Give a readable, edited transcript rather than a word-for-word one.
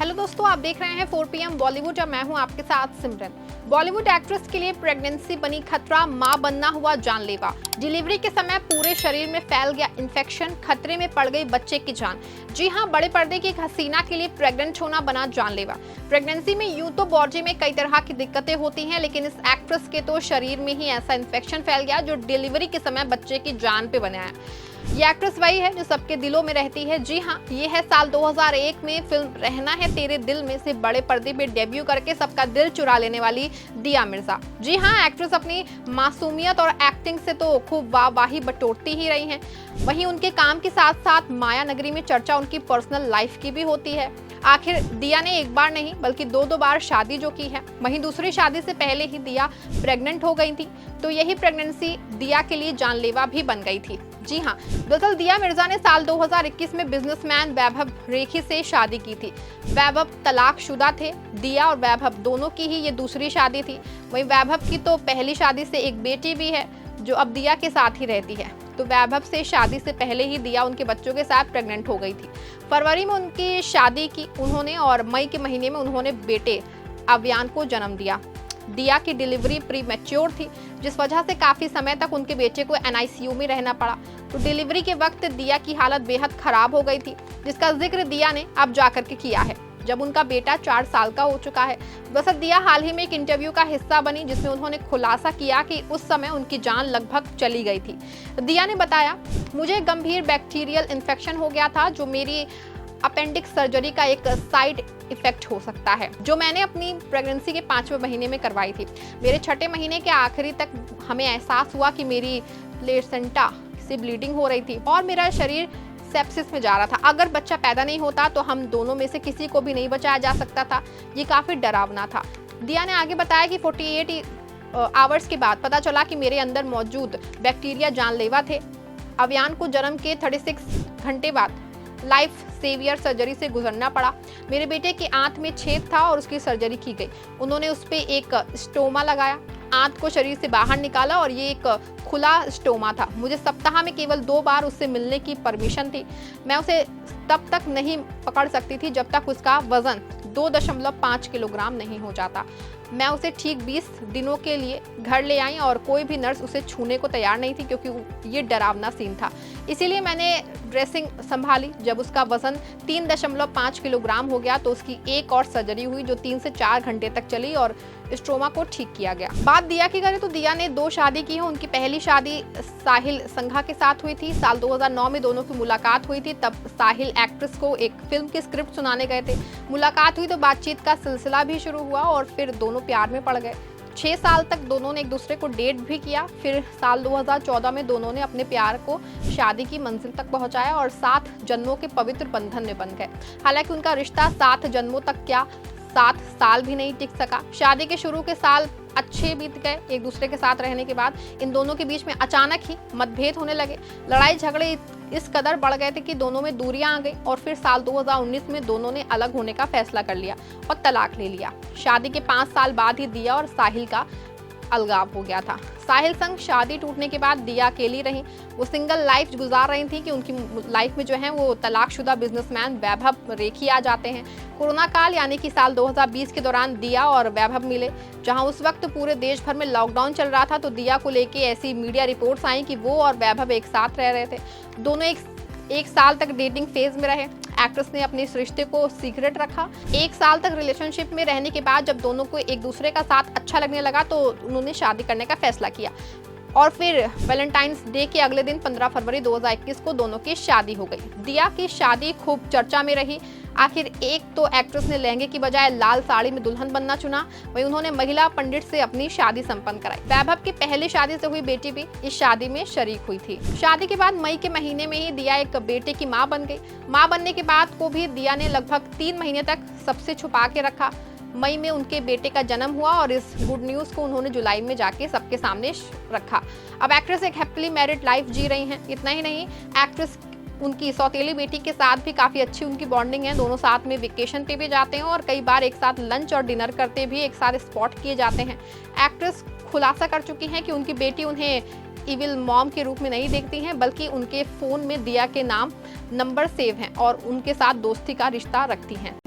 Hello दोस्तों, आप देख रहे हैं 4 PM बॉलीवुड और मैं हूं आपके साथ सिमरन। बॉलीवुड एक्ट्रेस के लिए प्रेगनेंसी बनी खतरा, मां बनना हुआ जानलेवा। डिलीवरी के समय पूरे शरीर में फैल गया इन्फेक्शन, खतरे में पड़ गई बच्चे की जान। जी हां, बड़े पर्दे की एक हसीना के लिए प्रेग्नेंट होना बना जानलेवा। प्रेगनेंसी में यूं तो बॉडी में कई तरह की दिक्कतें होती हैं, लेकिन इस एक्ट्रेस के तो शरीर में ही ऐसा इन्फेक्शन फैल गया जो डिलीवरी के समय बच्चे की जान पे बनाया। ये एक्ट्रेस वही है जो सबके दिलों में रहती है। जी हाँ, ये है साल 2001 में फिल्म रहना है तेरे दिल में से बड़े पर्दे पे डेब्यू करके सबका दिल चुरा लेने वाली दिया मिर्जा। जी हाँ, एक्ट्रेस अपनी मासूमियत और एक्टिंग से तो खूब वाहवाही बटोरती ही रही हैं। वहीं उनके काम के साथ साथ माया नगरी में चर्चा उनकी पर्सनल लाइफ की भी होती है। आखिर दिया ने एक बार नहीं बल्कि दो बार शादी जो की है। वहीं दूसरी शादी से पहले ही दिया प्रेग्नेंट हो गई थी, तो यही प्रेगनेंसी दिया के लिए जानलेवा भी बन गई थी। जी हाँ, दरअसल दिया मिर्जा ने साल 2021 में बिजनेसमैन वैभव रेखी से शादी की थी। वैभव तलाकशुदा थे। दिया और वैभव दोनों की ही ये दूसरी शादी थी। वहीं वैभव की तो पहली शादी से एक बेटी भी है जो अब दिया के साथ ही रहती है। तो वैभव से शादी से पहले ही दिया उनके बच्चों के साथ प्रेग्नेंट हो गई थी। फरवरी में उनकी शादी की उन्होंने और मई के महीने में उन्होंने बेटे अव्यान को जन्म दिया। दिया की डिलीवरी प्री मैच्योर थी, जिस वजह से काफी समय तक उनके बेटे को NICU में रहना पड़ा। तो डिलीवरी के वक्त दिया की हालत बेहद खराब हो गई थी, जिसका जिक्र दिया ने अब जाकर के किया है जब उनका बेटा 4 साल का हो चुका है। वैसे दिया हाल ही में एक इंटरव्यू का हिस्सा बनी जिसमें उन्होंने खुलासा किया कि उस समय उनकी जान लगभग चली गई थी। दिया ने बताया, मुझे गंभीर बैक्टीरियल इन्फेक्शन हो गया था जो मेरी अपेंडिक्स सर्जरी का एक साइड इफेक्ट हो सकता है, जो मैंने अपनी प्रेगनेंसी के 5वें महीने में करवाई थी। मेरे 6ठे महीने के आखिरी तक हमें एहसास हुआ कि मेरी प्लेसेंटा से ब्लीडिंग हो रही थी और मेरा शरीर सेप्सिस में जा रहा था। अगर बच्चा पैदा नहीं होता तो हम दोनों में से किसी को भी नहीं बचाया जा सकता था। ये काफी डरावना था। दिया ने आगे बताया कि 48 आवर्स के बाद पता चला कि मेरे अंदर मौजूद बैक्टीरिया जानलेवा थे। अव्यान को जन्म के 36 घंटे बाद लाइफ सेवियर सर्जरी से गुजरना पड़ा। मेरे बेटे की आंत में छेद था और उसकी सर्जरी की गई। उन्होंने उस पर एक स्टोमा लगाया, आंत को शरीर से बाहर निकाला और ये एक खुला स्टोमा था। मुझे सप्ताह में केवल 2 बार उससे मिलने की परमिशन थी। मैं उसे तब तक नहीं पकड़ सकती थी जब तक उसका वजन 2.5 किलोग्राम नहीं हो जाता। मैं उसे ठीक 20 दिनों के लिए घर ले आई और कोई भी नर्स उसे छूने को तैयार नहीं थी क्योंकि ये डरावना सीन था। इसीलिए मैंने ड्रेसिंग संभाली। जब उसका वजन 3.5 किलोग्राम हो गया तो उसकी एक और सर्जरी हुई जो 3 से 4 घंटे तक चली और स्ट्रोमा को ठीक किया गया। बात दिया की करें तो दिया ने 2 शादी की है। उनकी पहली शादी साहिल संघा के साथ हुई थी। साल 2009 में दोनों की मुलाकात हुई थी। तब साहिल एक्ट्रेस को एक फिल्म की स्क्रिप्ट सुनाने गए थे। मुलाकात हुई तो बातचीत का सिलसिला भी शुरू हुआ और फिर दोनों प्यार में पड़ गए। 6 साल तक दोनों ने एक दूसरे को डेट भी किया। फिर साल 2014 में दोनों ने अपने प्यार को शादी की मंजिल तक पहुंचाया और 7 जन्मों के पवित्र बंधन में बंध गए। हालांकि उनका रिश्ता 7 जन्मों तक क्या 7 साल भी नहीं टिक सका। शादी के शुरू के साल अच्छे बीत गए। एक दूसरे के साथ रहने के बाद इन दोनों के बीच में अचानक ही मतभेद होने लगे। लड़ाई झगड़े इस कदर बढ़ गए थे कि दोनों में दूरियां आ गई और फिर साल 2019 में दोनों ने अलग होने का फैसला कर लिया और तलाक ले लिया। शादी के 5 साल बाद ही दिया और साहिल का अलगाव हो गया था। साहिल संग शादी टूटने के बाद दिया अकेली रही। वो सिंगल लाइफ गुजार रही थी कि उनकी लाइफ में जो है वो तलाकशुदा बिजनेसमैन वैभव रेखी आ जाते हैं। कोरोना काल यानी कि साल 2020 के दौरान दिया और वैभव मिले। जहां उस वक्त पूरे देश भर में लॉकडाउन चल रहा था तो दिया को लेके ऐसी मीडिया रिपोर्ट्स आई कि वो और वैभव एक साथ रह रहे थे। दोनों एक साल तक डेटिंग फेज में रहे। एक्ट्रेस ने अपने इस रिश्ते को सीक्रेट रखा। 1 साल तक रिलेशनशिप में रहने के बाद जब दोनों को एक दूसरे का साथ अच्छा लगने लगा तो उन्होंने शादी करने का फैसला किया और फिर वैलेंटाइंस डे के अगले दिन 15 फरवरी 2021 को दोनों की शादी हो गई। दिया की शादी खूब चर्चा में रही। आखिर एक तो एक्ट्रेस ने लहंगे की बजाय लाल साड़ी में दुल्हन बनना चुना। वहीं उन्होंने महिला पंडित से अपनी शादी संपन्न कराई। वैभव की पहली शादी से हुई बेटी भी इस शादी में शरीक हुई थी। शादी के बाद मई के महीने में ही दिया एक बेटे की मां बन गई। मां बनने के बाद को भी दिया ने लगभग 3 महीने तक सबसे छुपा के रखा। मई में उनके बेटे का जन्म हुआ और इस गुड न्यूज को उन्होंने जुलाई में जाके सबके सामने रखा। अब एक्ट्रेस एक हैप्पीली मैरिड लाइफ जी रही हैं। इतना ही नहीं, एक्ट्रेस उनकी सौतेली बेटी के साथ भी काफी अच्छी उनकी बॉन्डिंग है। दोनों साथ में वेकेशन पे भी जाते हैं और कई बार एक साथ लंच और डिनर करते भी एक साथ स्पॉट किए जाते हैं। एक्ट्रेस खुलासा कर चुकी हैं कि उनकी बेटी उन्हें इविल मॉम के रूप में नहीं देखती हैं, बल्कि उनके फोन में दिया के नाम नंबर सेव हैं और उनके साथ दोस्ती का रिश्ता रखती हैं।